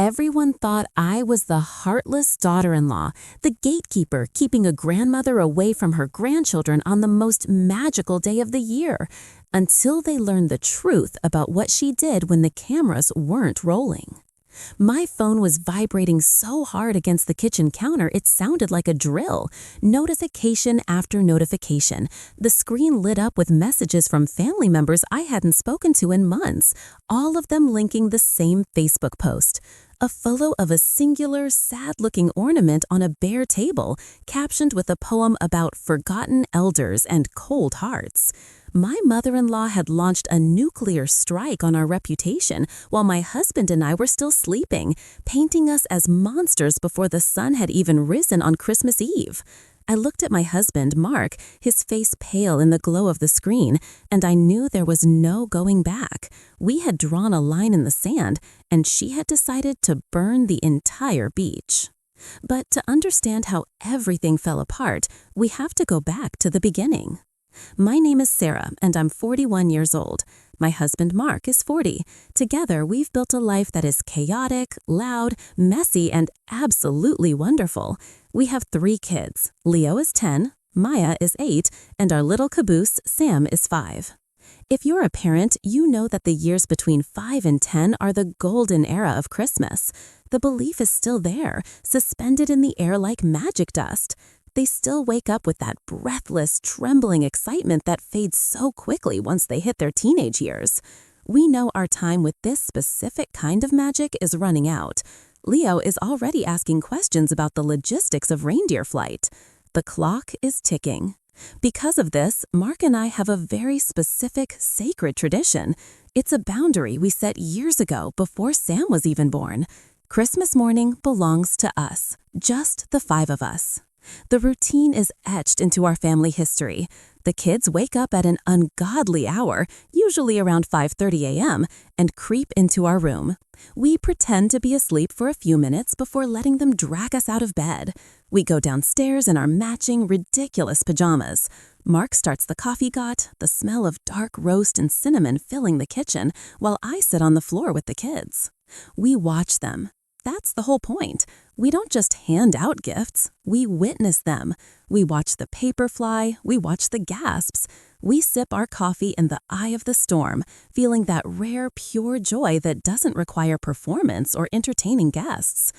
Everyone thought I was the heartless daughter-in-law, the gatekeeper keeping a grandmother away from her grandchildren on the most magical day of the year, until they learned the truth about what she did when the cameras weren't rolling. My phone was vibrating so hard against the kitchen counter it sounded like a drill. Notification after notification. The screen lit up with messages from family members I hadn't spoken to in months, all of them linking the same Facebook post. A photo of a singular, sad-looking ornament on a bare table, captioned with a poem about forgotten elders and cold hearts. My mother-in-law had launched a nuclear strike on our reputation while my husband and I were still sleeping, painting us as monsters before the sun had even risen on Christmas Eve. I looked at my husband, Mark, his face pale in the glow of the screen, and I knew there was no going back. We had drawn a line in the sand, and she had decided to burn the entire beach. But to understand how everything fell apart, we have to go back to the beginning. My name is Sarah, and I'm 41 years old. My husband, Mark, is 40. Together, we've built a life that is chaotic, loud, messy, and absolutely wonderful. We have 3 kids. Leo is 10, Maya is 8, and our little caboose, Sam, is 5. If you're a parent, you know that the years between 5 and 10 are the golden era of Christmas. The belief is still there, suspended in the air like magic dust. They still wake up with that breathless, trembling excitement that fades so quickly once they hit their teenage years. We know our time with this specific kind of magic is running out. Leo is already asking questions about the logistics of reindeer flight. The clock is ticking. Because of this, Mark and I have a very specific, sacred tradition. It's a boundary we set years ago before Sam was even born. Christmas morning belongs to us, just the 5 of us. The routine is etched into our family history. The kids wake up at an ungodly hour, usually around 5:30 a.m., and creep into our room. We pretend to be asleep for a few minutes before letting them drag us out of bed. We go downstairs in our matching, ridiculous pajamas. Mark starts the coffee pot, the smell of dark roast and cinnamon filling the kitchen, while I sit on the floor with the kids. We watch them. That's the whole point. We don't just hand out gifts, we witness them. We watch the paper fly, we watch the gasps. We sip our coffee in the eye of the storm, feeling that rare, pure joy that doesn't require performance or entertaining guests.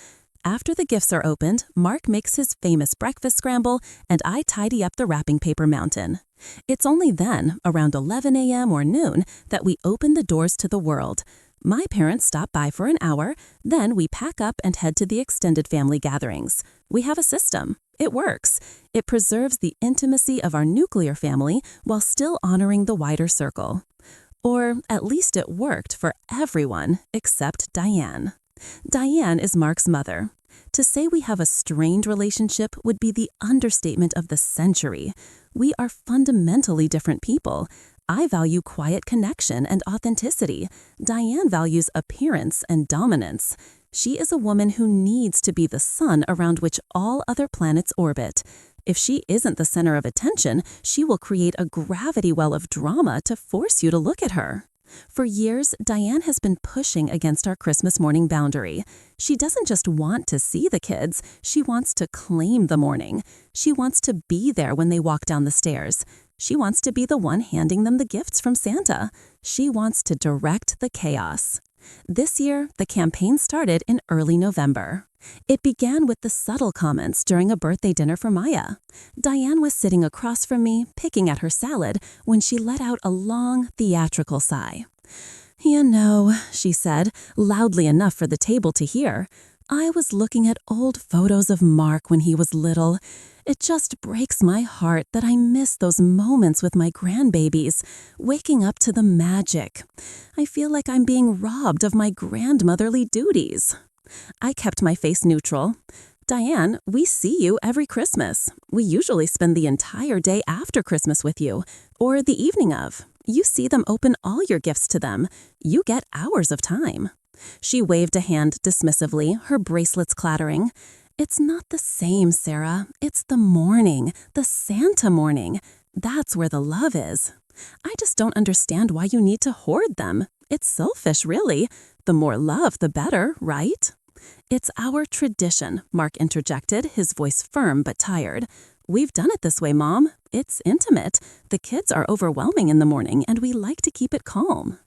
After the gifts are opened, Mark makes his famous breakfast scramble, and I tidy up the wrapping paper mountain. It's only then, around 11 a.m. or noon, that we open the doors to the world. My parents stop by for an hour, then we pack up and head to the extended family gatherings. We have a system. It works. It preserves the intimacy of our nuclear family while still honoring the wider circle. Or at least it worked for everyone except Diane. Diane is Mark's mother. To say we have a strained relationship would be the understatement of the century. We are fundamentally different people. I value quiet connection and authenticity. Diane values appearance and dominance. She is a woman who needs to be the sun around which all other planets orbit. If she isn't the center of attention, she will create a gravity well of drama to force you to look at her. For years, Diane has been pushing against our Christmas morning boundary. She doesn't just want to see the kids, she wants to claim the morning. She wants to be there when they walk down the stairs. She wants to be the one handing them the gifts from Santa. She wants to direct the chaos. This year, the campaign started in early November. It began with the subtle comments during a birthday dinner for Maya. Diane was sitting across from me, picking at her salad, when she let out a long, theatrical sigh. "You know," she said, loudly enough for the table to hear, "I was looking at old photos of Mark when he was little. It just breaks my heart that I miss those moments with my grandbabies, waking up to the magic. I feel like I'm being robbed of my grandmotherly duties." I kept my face neutral. "Diane, we see you every Christmas. We usually spend the entire day after Christmas with you, or the evening of. You see them open all your gifts to them. You get hours of time." She waved a hand dismissively, her bracelets clattering. "It's not the same, Sarah. It's the morning, the Santa morning. That's where the love is. I just don't understand why you need to hoard them. It's selfish, really. The more love, the better, right?" It's our tradition, Mark interjected, his voice firm but tired. We've done it this way, Mom. It's intimate. The kids are overwhelming in the morning, and we like to keep it calm.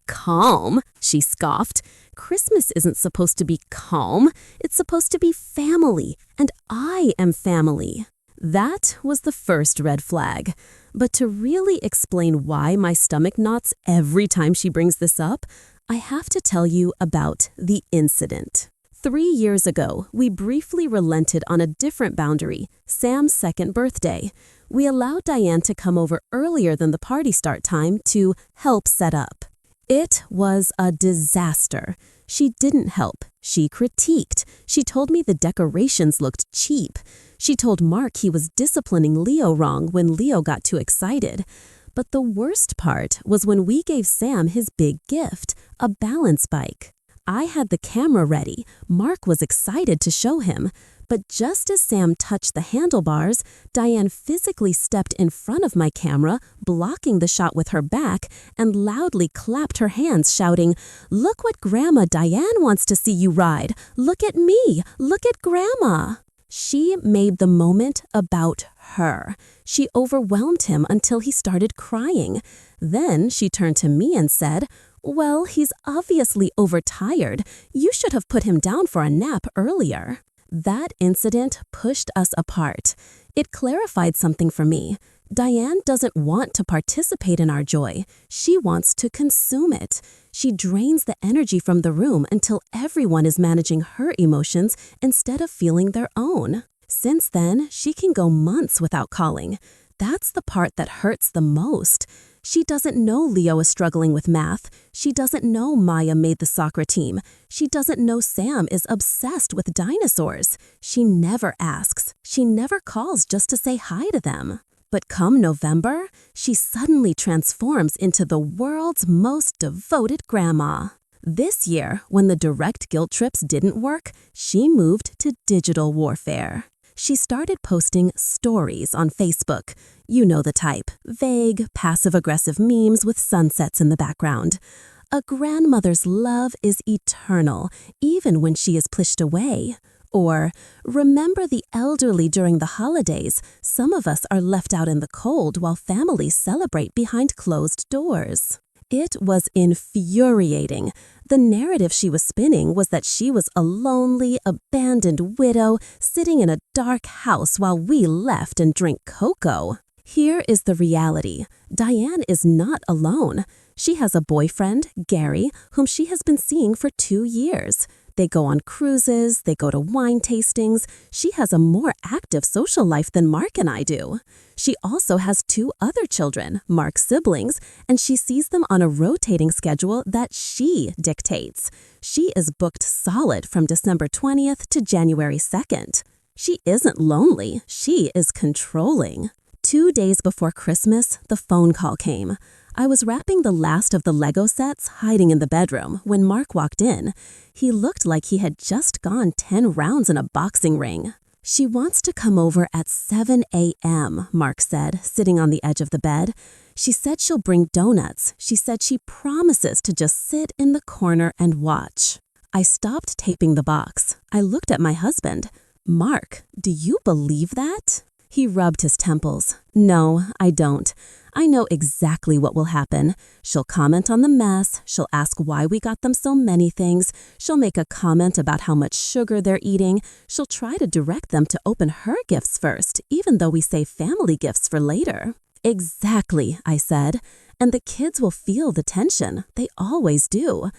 Calm? She scoffed. Christmas isn't supposed to be calm. It's supposed to be family, and I am family. That was the first red flag. But to really explain why my stomach knots every time she brings this up, I have to tell you about the incident. 3 years ago, we briefly relented on a different boundary, Sam's second birthday. We allowed Diane to come over earlier than the party start time to help set up. It was a disaster. She didn't help. She critiqued. She told me the decorations looked cheap. She told Mark he was disciplining Leo wrong when Leo got too excited. But the worst part was when we gave Sam his big gift, a balance bike. I had the camera ready. Mark was excited to show him. But just as Sam touched the handlebars, Diane physically stepped in front of my camera, blocking the shot with her back, and loudly clapped her hands, shouting, "Look what Grandma Diane wants to see you ride! Look at me! Look at Grandma!" She made the moment about her. She overwhelmed him until he started crying. Then she turned to me and said, "Well, he's obviously overtired. You should have put him down for a nap earlier." That incident pushed us apart. It clarified something for me. Diane doesn't want to participate in our joy. She wants to consume it. She drains the energy from the room until everyone is managing her emotions instead of feeling their own. Since then, she can go months without calling. That's the part that hurts the most. She doesn't know Leo is struggling with math. She doesn't know Maya made the soccer team. She doesn't know Sam is obsessed with dinosaurs. She never asks. She never calls just to say hi to them. But come November, she suddenly transforms into the world's most devoted grandma. This year, when the direct guilt trips didn't work, she moved to digital warfare. She started posting stories on Facebook. You know the type, vague, passive-aggressive memes with sunsets in the background. A grandmother's love is eternal, even when she is pushed away. Or, remember the elderly during the holidays. Some of us are left out in the cold while families celebrate behind closed doors. It was infuriating. The narrative she was spinning was that she was a lonely, abandoned widow sitting in a dark house while we left and drank cocoa. Here is the reality. Diane is not alone. She has a boyfriend, Gary, whom she has been seeing for 2 years. They go on cruises, they go to wine tastings. She has a more active social life than Mark and I do. She also has 2 other children, Mark's siblings, and she sees them on a rotating schedule that she dictates. She is booked solid from December 20th to January 2nd. She isn't lonely, she is controlling. 2 days before Christmas, the phone call came. I was wrapping the last of the Lego sets, hiding in the bedroom, when Mark walked in. He looked like he had just gone 10 rounds in a boxing ring. "She wants to come over at 7 a.m., Mark said, sitting on the edge of the bed. "She said she'll bring donuts. She said she promises to just sit in the corner and watch." I stopped taping the box. I looked at my husband. "Mark, do you believe that?" He rubbed his temples. "No, I don't. I know exactly what will happen. She'll comment on the mess. She'll ask why we got them so many things. She'll make a comment about how much sugar they're eating. She'll try to direct them to open her gifts first, even though we save family gifts for later." "Exactly," I said. "And the kids will feel the tension. They always do.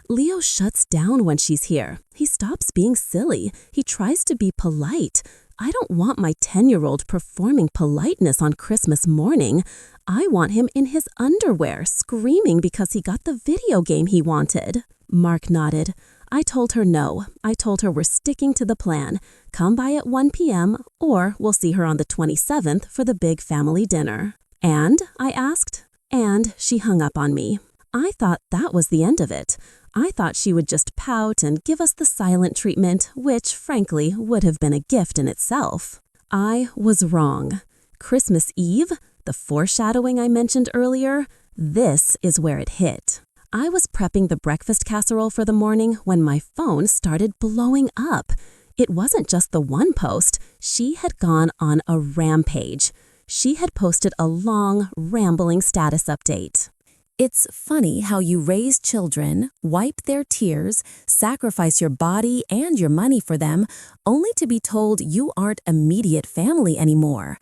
Leo shuts down when she's here. He stops being silly. He tries to be polite. I don't want my 10-year-old performing politeness on Christmas morning. I want him in his underwear, screaming because he got the video game he wanted." Mark nodded. I told her no. I told her we're sticking to the plan. Come by at 1 p.m. or we'll see her on the 27th for the big family dinner. "And?" I asked. And she hung up on me. I thought that was the end of it. I thought she would just pout and give us the silent treatment, which, frankly, would have been a gift in itself. I was wrong. Christmas Eve, the foreshadowing I mentioned earlier, this is where it hit. I was prepping the breakfast casserole for the morning when my phone started blowing up. It wasn't just the one post. She had gone on a rampage. She had posted a long, rambling status update. It's funny how you raise children, wipe their tears, sacrifice your body and your money for them, only to be told you aren't immediate family anymore.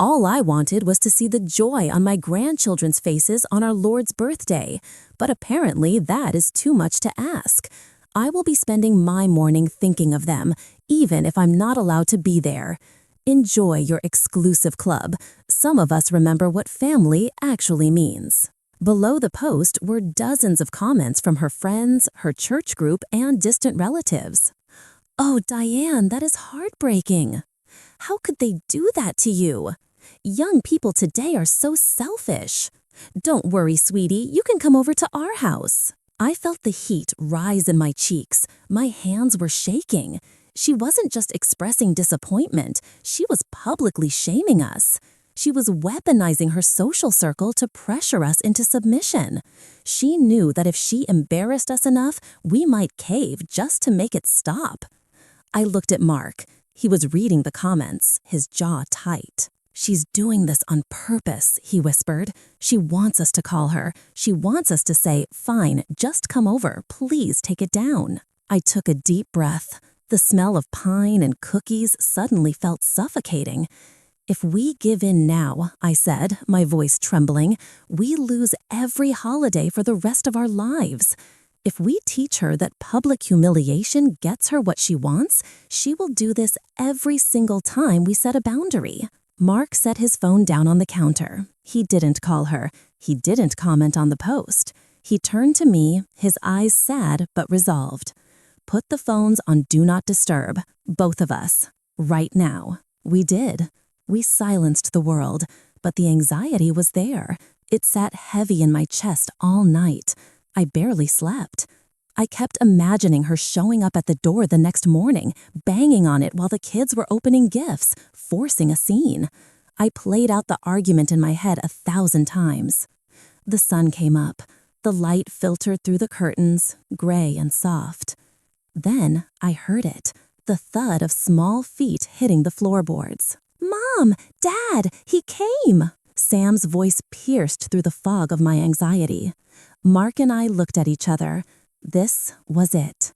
All I wanted was to see the joy on my grandchildren's faces on our Lord's birthday, but apparently that is too much to ask. I will be spending my morning thinking of them, even if I'm not allowed to be there. Enjoy your exclusive club. Some of us remember what family actually means. Below the post were dozens of comments from her friends, her church group, and distant relatives. "Oh, Diane, that is heartbreaking. How could they do that to you? Young people today are so selfish. Don't worry, sweetie, you can come over to our house." I felt the heat rise in my cheeks. My hands were shaking. She wasn't just expressing disappointment, she was publicly shaming us. She was weaponizing her social circle to pressure us into submission. She knew that if she embarrassed us enough, we might cave just to make it stop. I looked at Mark. He was reading the comments, his jaw tight. "She's doing this on purpose," he whispered. "She wants us to call her. She wants us to say, 'Fine, just come over. Please take it down.'" I took a deep breath. The smell of pine and cookies suddenly felt suffocating. "If we give in now," I said, my voice trembling, "we lose every holiday for the rest of our lives. If we teach her that public humiliation gets her what she wants, she will do this every single time we set a boundary." Mark set his phone down on the counter. He didn't call her. He didn't comment on the post. He turned to me, his eyes sad but resolved. "Put the phones on Do Not Disturb, both of us, right now." We did. We silenced the world, but the anxiety was there. It sat heavy in my chest all night. I barely slept. I kept imagining her showing up at the door the next morning, banging on it while the kids were opening gifts, forcing a scene. I played out the argument in my head 1,000 times. The sun came up. The light filtered through the curtains, gray and soft. Then I heard it, the thud of small feet hitting the floorboards. "Mom! Dad! He came!" Sam's voice pierced through the fog of my anxiety. Mark and I looked at each other. This was it.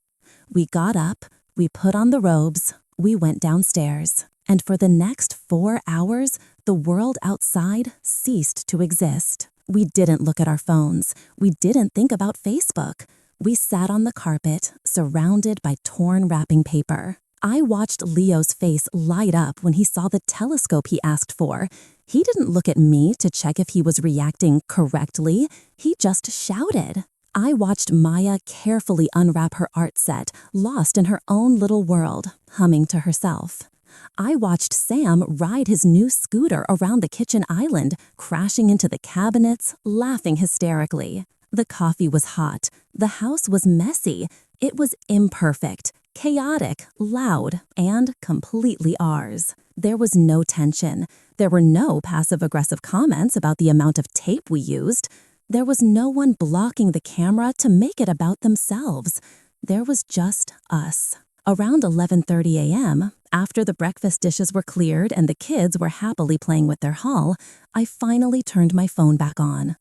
We got up, we put on the robes, we went downstairs. And for the next 4 hours, the world outside ceased to exist. We didn't look at our phones. We didn't think about Facebook. We sat on the carpet, surrounded by torn wrapping paper. I watched Leo's face light up when he saw the telescope he asked for. He didn't look at me to check if he was reacting correctly. He just shouted. I watched Maya carefully unwrap her art set, lost in her own little world, humming to herself. I watched Sam ride his new scooter around the kitchen island, crashing into the cabinets, laughing hysterically. The coffee was hot. The house was messy. It was imperfect, chaotic, loud, and completely ours. There was no tension. There were no passive-aggressive comments about the amount of tape we used. There was no one blocking the camera to make it about themselves. There was just us. Around 11:30 a.m., after the breakfast dishes were cleared and the kids were happily playing with their haul, I finally turned my phone back on.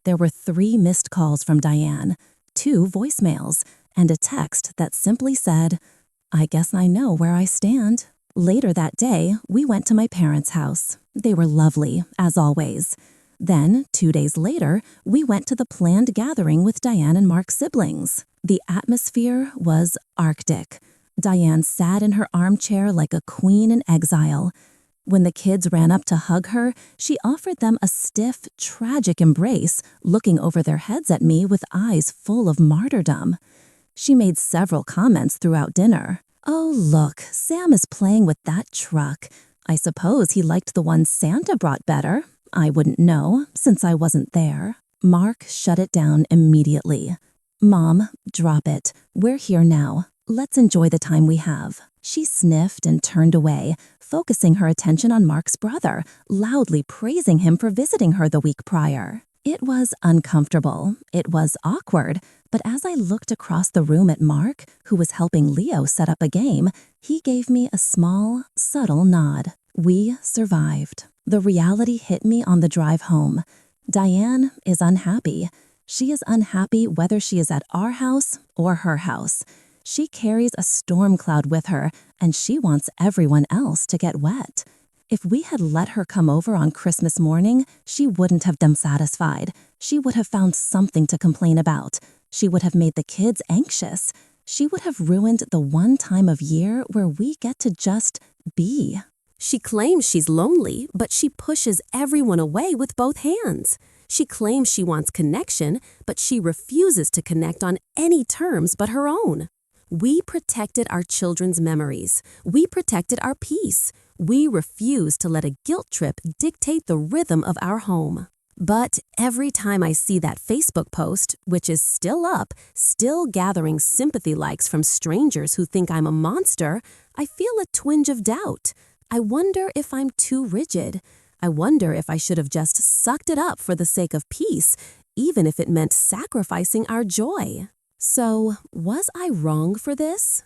There were 3 missed calls from Diane, 2 voicemails, and a text that simply said, "I guess I know where I stand." Later that day, we went to my parents' house. They were lovely, as always. Then, 2 days later, we went to the planned gathering with Diane and Mark's siblings. The atmosphere was Arctic. Diane sat in her armchair like a queen in exile. When the kids ran up to hug her, she offered them a stiff, tragic embrace, looking over their heads at me with eyes full of martyrdom. She made several comments throughout dinner. "Oh, look, Sam is playing with that truck. I suppose he liked the one Santa brought better. I wouldn't know, since I wasn't there." Mark shut it down immediately. "Mom, drop it. We're here now. Let's enjoy the time we have." She sniffed and turned away, focusing her attention on Mark's brother, loudly praising him for visiting her the week prior. It was uncomfortable. It was awkward. But as I looked across the room at Mark, who was helping Leo set up a game, he gave me a small, subtle nod. We survived. The reality hit me on the drive home. Diane is unhappy. She is unhappy whether she is at our house or her house. She carries a storm cloud with her, and she wants everyone else to get wet. If we had let her come over on Christmas morning, she wouldn't have been satisfied. She would have found something to complain about. She would have made the kids anxious. She would have ruined the one time of year where we get to just be. She claims she's lonely, but she pushes everyone away with both hands. She claims she wants connection, but she refuses to connect on any terms but her own. We protected our children's memories. We protected our peace. We refused to let a guilt trip dictate the rhythm of our home. But every time I see that Facebook post, which is still up, still gathering sympathy likes from strangers who think I'm a monster, I feel a twinge of doubt. I wonder if I'm too rigid. I wonder if I should have just sucked it up for the sake of peace, even if it meant sacrificing our joy. So, was I wrong for this?